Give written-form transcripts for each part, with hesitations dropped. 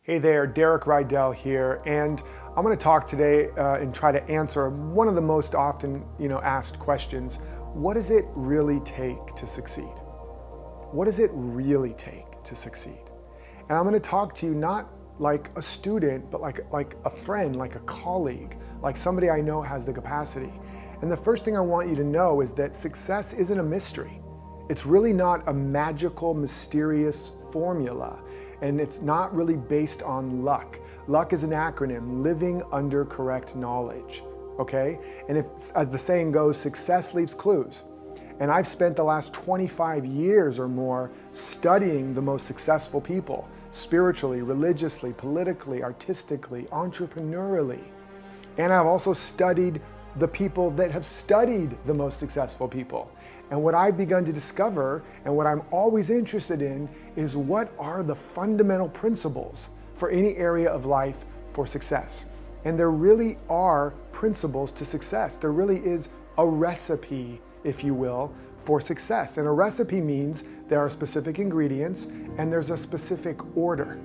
Hey there, Derek Rydall here, and I'm going to talk today and try to answer one of the most often, asked questions. What does it really take to succeed? What does it really take to succeed? And I'm going to talk to you not like a student, but like a friend, like a colleague, like somebody I know has the capacity. And the first thing I want you to know is that success isn't a mystery. It's really not a magical, mysterious formula. And it's not really based on luck. Luck is an acronym, living under correct knowledge, okay? And as the saying goes, success leaves clues. And I've spent the last 25 years or more studying the most successful people, spiritually, religiously, politically, artistically, entrepreneurially. And I've also studied the people that have studied the most successful people. And what I've begun to discover, and what I'm always interested in, is what are the fundamental principles for any area of life for success. And there really are principles to success. There really is a recipe, if you will, for success. And a recipe means there are specific ingredients and there's a specific order.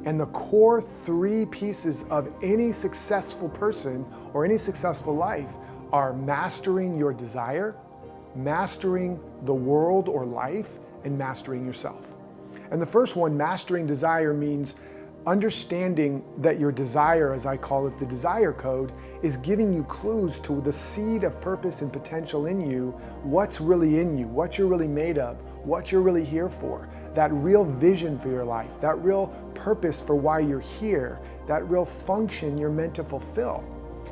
And the core three pieces of any successful person or any successful life are mastering your desire, mastering the world or life, and mastering yourself. And the first one, mastering desire, means understanding that your desire, as I call it, the desire code, is giving you clues to the seed of purpose and potential in you, what's really in you, what you're really made of, what you're really here for, that real vision for your life, that real purpose for why you're here, that real function you're meant to fulfill.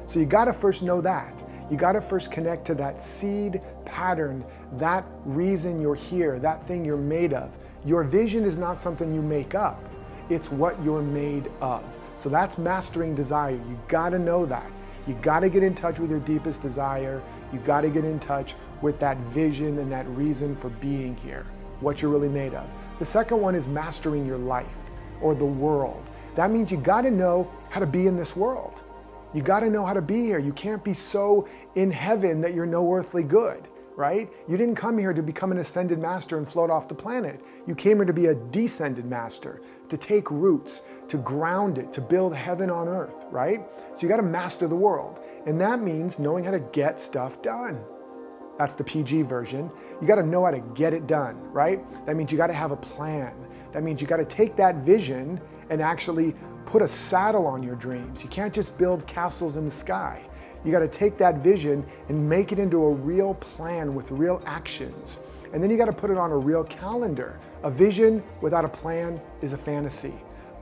So you gotta first know that. You got to first connect to that seed pattern, that reason you're here, that thing you're made of. Your vision is not something you make up. It's what you're made of. So that's mastering desire. You got to know that. You got to get in touch with your deepest desire. You got to get in touch with that vision and that reason for being here, what you're really made of. The second one is mastering your life or the world. That means you got to know how to be in this world. You got to know how to be here. You can't be so in heaven that you're no earthly good, right? You didn't come here to become an ascended master and float off the planet. You came here to be a descended master, to take roots, to ground it, to build heaven on earth, right? So you got to master the world. And that means knowing how to get stuff done. That's the PG version. You got to know how to get it done, right? That means you got to have a plan. That means you got to take that vision and actually put a saddle on your dreams. You can't just build castles in the sky. You got to take that vision and make it into a real plan with real actions. And then you got to put it on a real calendar. A vision without a plan is a fantasy.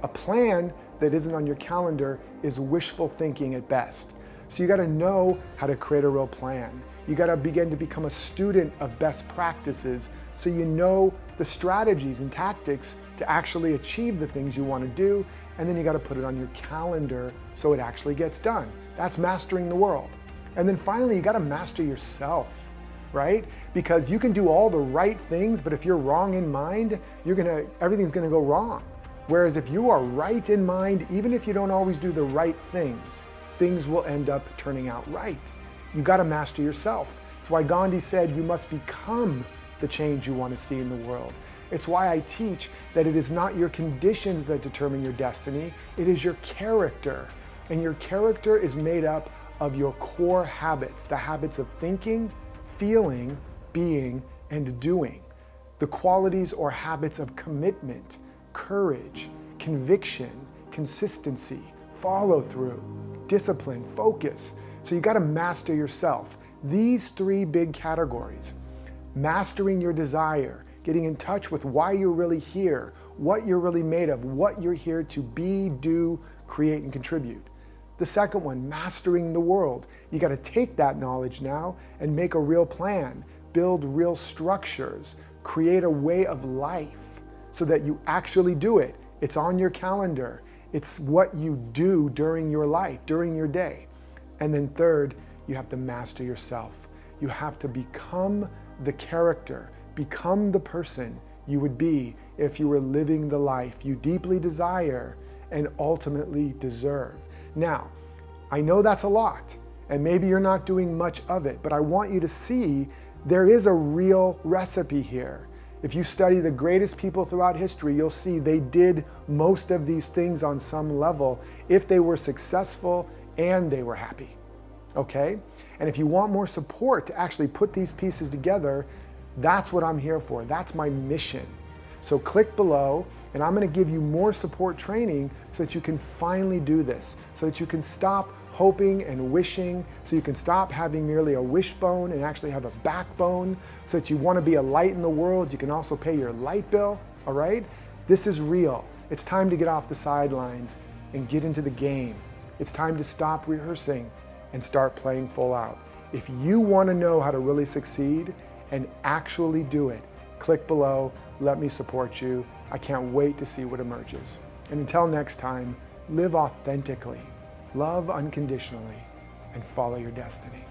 A plan that isn't on your calendar is wishful thinking at best. So you got to know how to create a real plan. You got to begin to become a student of best practices so you know the strategies and tactics to actually achieve the things you want to do. And then you got to put it on your calendar so it actually gets done. That's mastering the world. And then finally, you got to master yourself, right? Because you can do all the right things, but if you're wrong in mind, everything's going to go wrong. Whereas if you are right in mind, even if you don't always do the right things will end up turning out right. You got to master yourself. That's why Gandhi said you must become the change you want to see in the world. It's why I teach that it is not your conditions that determine your destiny, it is your character. And your character is made up of your core habits, the habits of thinking, feeling, being, and doing. The qualities or habits of commitment, courage, conviction, consistency, follow through, discipline, focus. So you got to master yourself. These three big categories: mastering your desire, getting in touch with why you're really here, what you're really made of, what you're here to be, do, create, and contribute. The second one, mastering the world. You got to take that knowledge now and make a real plan, build real structures, create a way of life so that you actually do it. It's on your calendar. It's what you do during your life, during your day. And then third, you have to master yourself. You have to become the character, become the person you would be if you were living the life you deeply desire and ultimately deserve. Now, I know that's a lot, and maybe you're not doing much of it, but I want you to see there is a real recipe here. If you study the greatest people throughout history, you'll see they did most of these things on some level if they were successful and they were happy. Okay? And if you want more support to actually put these pieces together, that's what I'm here for. That's my mission. So click below and I'm going to give you more support training so that you can finally do this, so that you can stop hoping and wishing, so you can stop having merely a wishbone and actually have a backbone, so that you want to be a light in the world. You can also pay your light bill, all right? This is real. It's time to get off the sidelines and get into the game. It's time to stop rehearsing and start playing full out. If you want to know how to really succeed and actually do it, click below, let me support you. I can't wait to see what emerges. And until next time, live authentically, love unconditionally, and follow your destiny.